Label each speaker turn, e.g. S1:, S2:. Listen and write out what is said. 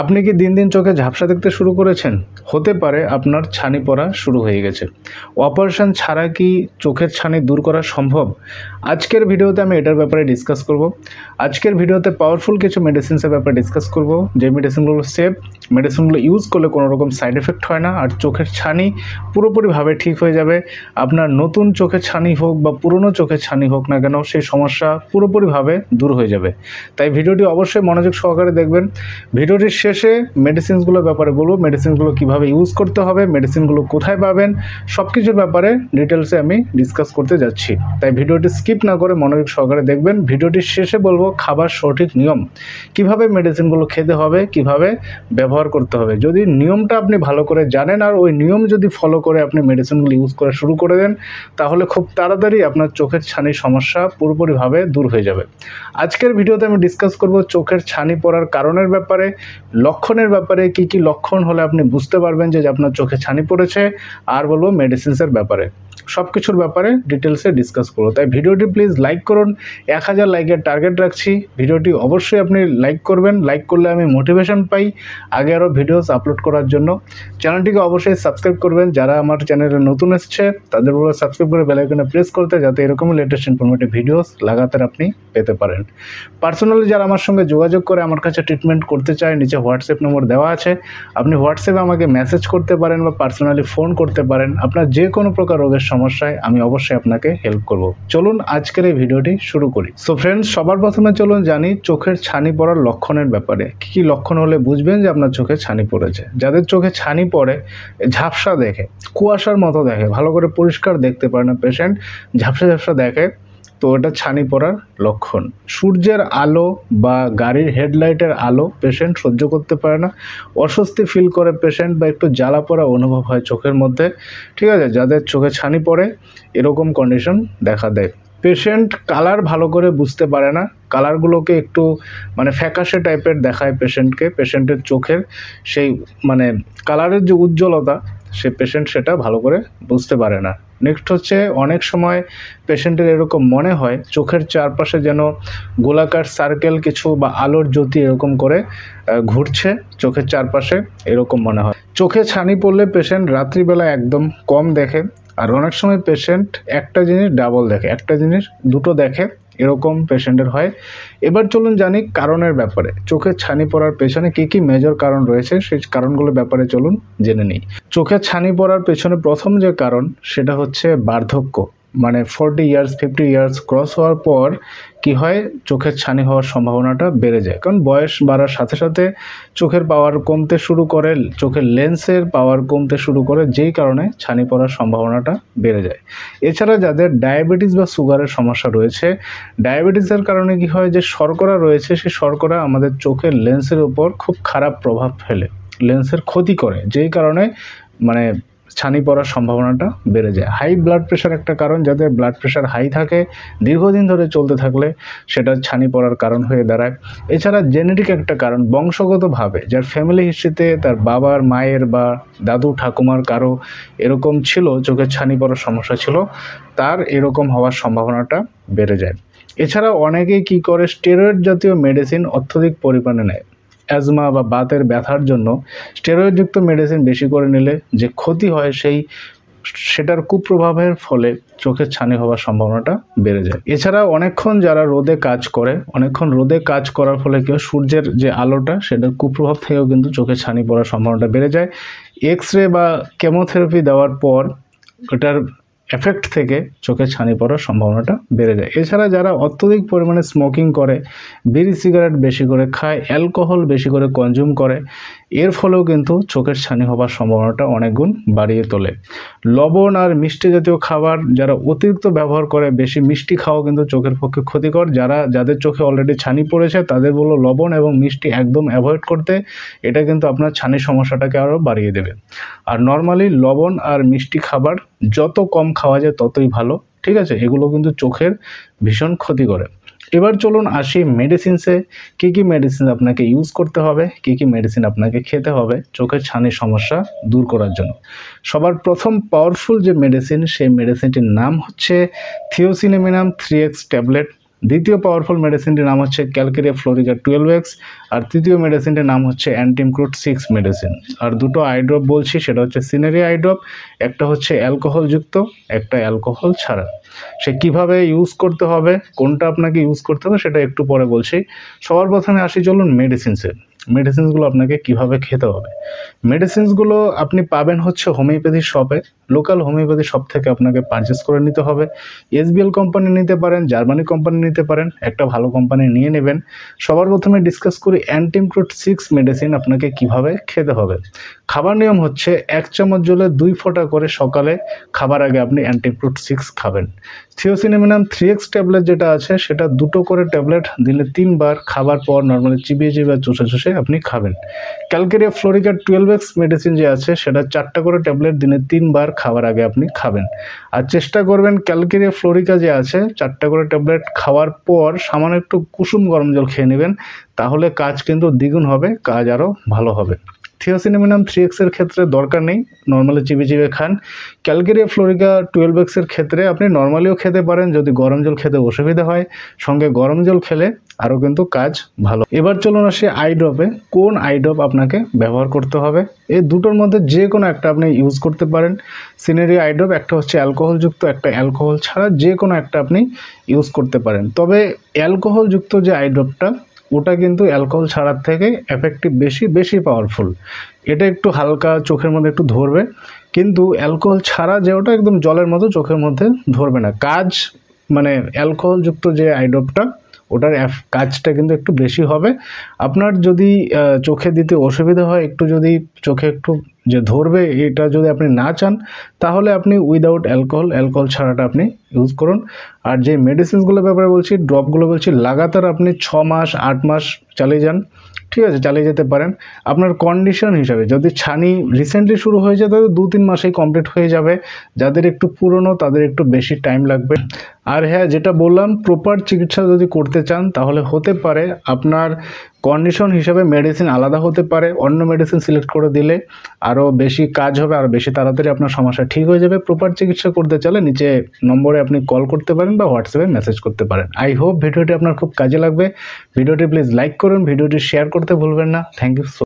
S1: আপনি কি দিন দিন চোখে ঝাপসা দেখতে শুরু করেছেন? হতে পারে আপনার ছানি পড়া শুরু হয়ে গেছে। অপারেশন ছাড়া কি চোখের ছানি দূর করা সম্ভব? আজকের ভিডিওতে আমি এটার ব্যাপারে ডিসকাস করব। আজকের ভিডিওতে পাওয়ারফুল কিছু মেডিসিনসের ব্যাপারে ডিসকাস করব, যে মেডিসিনগুলো সেফ, মেডিসিনগুলো ইউজ করলে কোনো রকম সাইড এফেক্ট হয় না, আর চোখের ছানি পুরোপুরিভাবে ঠিক হয়ে যাবে। আপনার নতুন চোখের ছানি হোক বা পুরনো চোখের ছানি হোক না কেন, সেই সমস্যা পুরোপুরিভাবে দূর হয়ে যাবে। তাই ভিডিওটি অবশ্যই মনোযোগ সহকারে দেখবেন। ভিডিওটির শেষে মেডিসিনসগুলোর ব্যাপারে বলবো, মেডিসিনগুলো কীভাবে ইউজ করতে হবে, মেডিসিনগুলো কোথায় পাবেন, সব কিছুর ব্যাপারে ডিটেলসে আমি ডিসকাস করতে যাচ্ছি। তাই ভিডিওটি স্কিপ না করে মনোযোগ সহকারে দেখবেন। ভিডিওটির শেষে বলবো খাবার সঠিক নিয়ম, কিভাবে মেডিসিনগুলো খেতে হবে, কিভাবে ব্যবহার করতে হবে। যদি নিয়মটা আপনি ভালো করে জানেন আর ওই নিয়ম যদি ফলো করে আপনি মেডিসিনগুলো ইউজ করা শুরু করে দেন, তাহলে খুব তাড়াতাড়ি আপনার চোখের ছানির সমস্যা পুরোপুরিভাবে দূর হয়ে যাবে। আজকের ভিডিওতে আমি ডিসকাস করব চোখের ছানি পড়ার কারণের ব্যাপারে, লক্ষণের ব্যাপারে, কি কি লক্ষণ হলে আপনি বুঝতে পারবেন যে আপনার চোখে ছানি পড়েছে, আর বলবো মেডিসিনসের ব্যাপারে। সব কিছুর ব্যাপারে ডিটেলসে ডিসকাস করবো। তাই ভিডিওটি প্লিজ লাইক করুন। 1000 লাইকের টার্গেট রাখছি। ভিডিওটি অবশ্যই আপনি লাইক করবেন। লাইক করলে আমি মোটিভেশন পাই আগে আরও ভিডিওস আপলোড করার জন্য। চ্যানেলটিকে অবশ্যই সাবস্ক্রাইব করবেন। যারা আমার চ্যানেলে নতুন এসছে তাদের বলবো সাবস্ক্রাইব করে বেল আইকনে প্রেস করতে, যাতে এরকমই লেটেস্ট ইনফরমেটিভ ভিডিওস লাগাতার আপনি পেতে পারেন। পার্সোনালি যারা আমার সঙ্গে যোগাযোগ করে আমার কাছে ট্রিটমেন্ট করতে চায়, নিচে হোয়াটসঅ্যাপ নম্বর দেওয়া আছে। আপনি হোয়াটসঅ্যাপে আমাকে মেসেজ করতে পারেন বা পার্সোনালি ফোন করতে পারেন। আপনার যে কোনো প্রকার রোগের সমস্যায় আমি অবশ্যই আপনাকে হেল্প করব। চলুন আজকের এই ভিডিওটি শুরু করি। সো ফ্রেন্ডস, সবার প্রথমে চলুন জানি চোখের ছানি পড়ার লক্ষণের ব্যাপারে। কী কী লক্ষণ হলে বুঝবেন যে আপনার চোখে ছানি পড়েছে? যাদের চোখে ছানি পড়ে, ঝাপসা দেখে, কুয়াশার মতো দেখে, ভালো করে পরিষ্কার দেখতে পারে না পেশেন্ট, ঝাপসা ঝাপসা দেখে, তো এটা ছানি পড়ার লক্ষণ। সূর্যের আলো বা গাড়ির হেডলাইটের আলো পেশেন্ট সহ্য করতে পারে না, অস্বস্তি ফিল করে পেশেন্ট, বা একটু জ্বালা পোড়া অনুভব হয় চোখের মধ্যে। ঠিক আছে, যাদের চোখে ছানি পড়ে এরকম কন্ডিশন দেখা দেয়। পেশেন্ট কালার ভালো করে বুঝতে পারে না, কালারগুলোকে একটু ফ্যাকাশে টাইপের দেখায় পেশেন্টকে। পেশেন্টের চোখের সেই কালারের যে উজ্জ্বলতা, সে পেশেন্ট সেটা ভালো করে বুঝতে পারে না। নেক্সট হচ্ছে, অনেক সময় পেশেন্টের এরকম মনে হয় চোখের চারপাশে যেন গোলাকার সার্কেল কিছু বা আলোর জ্যোতি এরকম করে ঘুরছে চোখের চারপাশে, এরকম মনে হয়। চোখে ছানি পড়লে পেশেন্ট রাত্রিবেলা একদম কম দেখে, আর অনেক সময় পেশেন্ট একটা জিনিস ডাবল দেখে, একটা জিনিস দুটো দেখে, এরকম পেশেন্টের হয়। এবার চলুন জানি কারণের ব্যাপারে। চোখের ছানি পড়ার পেছনে কী কী মেজর কারণ রয়েছে, সেই কারণগুলোর ব্যাপারে চলুন জেনে নিই। চোখের ছানি পড়ার পেছনে প্রথম যে কারণ সেটা হচ্ছে বার্ধক্য। 40 ইয়ার্স 50 ইয়ার্স ক্রস হওয়ার পর কি হয়, চোখের ছানি হওয়ার সম্ভাবনাটা বেড়ে যায়। কারণ বয়স বাড়ার সাথে সাথে চোখের পাওয়ার কমতে শুরু করে, চোখের লেন্সের পাওয়ার কমতে শুরু করে, যেই কারণে ছানি পড়ার সম্ভাবনাটা বেড়ে যায়। এছাড়া যাদের ডায়াবেটিস বা সুগারের সমস্যা রয়েছে, ডায়াবেটিসের কারণে কি হয়, যে শর্করা রয়েছে, সেই শর্করা আমাদের চোখের লেন্সের উপর খুব খারাপ প্রভাব ফেলে, লেন্সের ক্ষতি করে, যেই কারণে ছানি পড়ার সম্ভাবনাটা বেড়ে যায়। হাই ব্লাড প্রেশার একটা কারণ, যাদের ব্লাড প্রেশার হাই থাকে দীর্ঘদিন ধরে চলতে থাকলে সেটা ছানি পড়ার কারণ হয়ে দাঁড়ায়। এছাড়া জেনেটিক একটা কারণ, বংশগতভাবে যার ফ্যামিলি হিস্ট্রিতে তার বাবার, মায়ের বা দাদু ঠাকুমার কারো এরকম ছিল, চোখের ছানি পড়ার সমস্যা ছিল, তার এরকম হওয়ার সম্ভাবনাটা বেড়ে যায়। এছাড়া অনেকেই কি করে, স্টেরয়েড জাতীয় মেডিসিন অত্যধিক পরিমাণে নেয়। অ্যাজমা বা বাতের ব্যথার জন্য স্টেরয়েডযুক্ত মেডিসিন বেশি করে নিলে যে ক্ষতি হয়, সেটার কুপ্রভাবের ফলে চোখের ছানি হওয়ার সম্ভাবনাটা বেড়ে যায়। এছাড়া অনেকক্ষণ যারা রোদে কাজ করে, অনেকক্ষণ রোদে কাজ করার ফলে কেউ সূর্যের যে আলোটা, সেটার কুপ্রভাব থেকেও কিন্তু চোখে ছানি পড়ার সম্ভাবনাটা বেড়ে যায়। এক্স-রে বা কেমোথেরাপি দেওয়ার পর ওটার এফেক্ট থেকে চোখে ছানি পড়ার সম্ভাবনাটা বেড়ে যায়। এছাড়া যারা অত্যধিক পরিমাণে স্মোকিং করে, বিড়ি সিগারেট বেশি করে খায়, অ্যালকোহল বেশি করে কনজিউম করে, এর ফলেও কিন্তু চোখের ছানি হওয়ার সম্ভাবনাটা অনেক গুণ বাড়িয়ে তোলে। লবণ আর মিষ্টি জাতীয় খাবার যারা অতিরিক্ত ব্যবহার করে, বেশি মিষ্টি খাওয়া কিন্তু চোখের পক্ষে ক্ষতিকর। যাদের চোখে অলরেডি ছানি পড়েছে তাদের বলবো লবণ এবং মিষ্টি একদম অ্যাভয়েড করতে। এটা কিন্তু আপনার ছানির সমস্যাটাকে আরও বাড়িয়ে দেবে। আর নর্মালি লবণ আর মিষ্টি খাবার যত কম খাওয়া যায় ততই ভালো। ঠিক আছে, এগুলো কিন্তু চোখের ভীষণ ক্ষতি করে। এবার চলুন আসি মেডিসিনসে। কী কী মেডিসিন আপনাকে ইউজ করতে হবে, কী কী মেডিসিন আপনাকে খেতে হবে চোখের ছানির সমস্যা দূর করার জন্য। সবার প্রথম পাওয়ারফুল যে মেডিসিন, সেই মেডিসিনটির নাম হচ্ছে থিওসিনামিনাম 3x ট্যাবলেট। দ্বিতীয় পাওয়ারফুল মেডিসিনটির নাম হচ্ছে ক্যালকেরিয়া ফ্লোরিকা 12x, আর তৃতীয় মেডিসিনটির নাম হচ্ছে অ্যান্টিমক্রুট 6 মেডিসিন। আর দুটো আই ড্রপ বলছি, সেটা হচ্ছে সিনারিয়া আই ড্রপ, একটা হচ্ছে অ্যালকোহলযুক্ত, একটা অ্যালকোহল ছাড়া। সে কিভাবে ইউজ করতে হবে, কোনটা আপনাকে ইউজ করতে হবে সেটা একটু পরে বলছি। সবার প্রথমে আসি চলুন মেডিসিনসে। মেডিসিনসগুলো আপনাকে কিভাবে খেতে হবে। মেডিসিনসগুলো আপনি পাবেন হচ্ছে হোমিওপ্যাথি শপে, লোকাল হোমিওপ্যাথি শপ থেকে আপনাকে পারচেস করে নিতে হবে। এসবিএল কোম্পানি নিতে পারেন, জার্মানি কোম্পানি নিতে পারেন, একটা ভালো কোম্পানি নিয়ে নেবেন। সবার প্রথমে ডিসকাস করি অ্যান্টিমক্রুট 6 মেডিসিন আপনাকে কিভাবে খেতে হবে। খাবার নিয়ম হচ্ছে 1 চামচ জলে 2 ফোঁটা করে সকালে খাবার আগে আপনি অ্যান্টিমক্রুট 6 খাবেন। থিওসিনামিনাম 3x ট্যাবলেট যেটা আছে সেটা 2টো করে ট্যাবলেট দিনে 3 বার খাবার পর নর্মালি চিবিয়ে চিবিয়ে চুষে চুষে আপনি খাবেন। ক্যালকেরিয়া ফ্লোরিকা 12x মেডিসিন যে আছে সেটা 4টা করে ট্যাবলেট দিনে 3 বার খাবার আগে আপনি খাবেন। আর চেষ্টা করবেন ক্যালকেরিয়া ফ্লোরিকা যে আছে 4টা করে ট্যাবলেট খাওয়ার পর সামান্য একটু কুসুম গরম জল খেয়ে নেবেন, তাহলে কাজ কিন্তু দ্বিগুণ হবে, কাজ আরও ভালো হবে। থিওসিনামিনাম 3x এর ক্ষেত্রে দরকার নেই, নর্মালি চিবিয়ে চিবিয়ে খান। ক্যালকেরিয়া ফ্লোরিকা 12x এর ক্ষেত্রে আপনি নর্মালিও খেতে পারেন, যদি গরম জল খেতে অসুবিধা হয়, সঙ্গে গরম জল খেলে আরও কিন্তু কাজ ভালো। এবার চলুন আসি আই ড্রপে। কোন আই ড্রপ আপনাকে ব্যবহার করতে হবে? এই দুটোর মধ্যে যে কোনো একটা আপনি ইউজ করতে পারেন। সিনারিয়া আই ড্রপ একটা হচ্ছে অ্যালকোহলযুক্ত, একটা অ্যালকোহল ছাড়া, যে কোনো একটা আপনি ইউজ করতে পারেন। তবে অ্যালকোহলযুক্ত যে আই ড্রপটা ওটা কিন্তু অ্যালকোহল ছাড়ার থেকে এফেক্টিভ বেশি পাওয়ারফুল। এটা একটু হালকা চোখের মধ্যে একটু ধরবে, কিন্তু অ্যালকোহল ছাড়া যে ওটা একদম জলের মতো চোখের মধ্যে ধরবে না। কাজ মানে অ্যালকোহলযুক্ত যে আই ড্রপটা ওটার কাজটা কিন্তু একটু বেশি হবে। আপনার যদি চোখে দিতে অসুবিধা হয়, একটু যদি চোখে একটু যে ধরবে এটা যদি আপনি না চান, তাহলে আপনি উইদাউট অ্যালকোহল ছাড়াটা আপনি ইউজ করুন। আর যে মেডিসিনসগুলোর ব্যাপারে বলছি, ড্রপগুলো বলছি, লাগাতার আপনি 6 মাস 8 মাস চালিয়ে যান, ঠিক আছে, চালিয়ে যেতে পারেন। আপনার কন্ডিশন হিসাবে যদি ছানি রিসেন্টলি শুরু হয়েছে তাহলে 2-3 মাসেই কমপ্লিট হয়ে যাবে, যাদের একটু পুরনো তাদের একটু বেশি টাইম লাগবে। আর হ্যাঁ, যেটা বললাম, প্রপার চিকিৎসা যদি করতে চান তাহলে হতে পারে আপনার কন্ডিশন হিসাবে মেডিসিন আলাদা হতে পারে, অন্য মেডিসিন সিলেক্ট করে দিলে আরও বেশি কাজ হবে, আরও বেশি তাড়াতাড়ি আপনার সমস্যা ঠিক হয়ে যাবে। প্রপার চিকিৎসা করতে চাইলে নিচে নম্বরে আপনি কল করতে পারেন বা হোয়াটসঅ্যাপে মেসেজ করতে পারেন। আই হোপ ভিডিওটি আপনার খুব কাজে লাগবে। ভিডিওটি প্লিজ লাইক করুন, ভিডিওটি শেয়ার করতে ভুলবেন না। Thank you so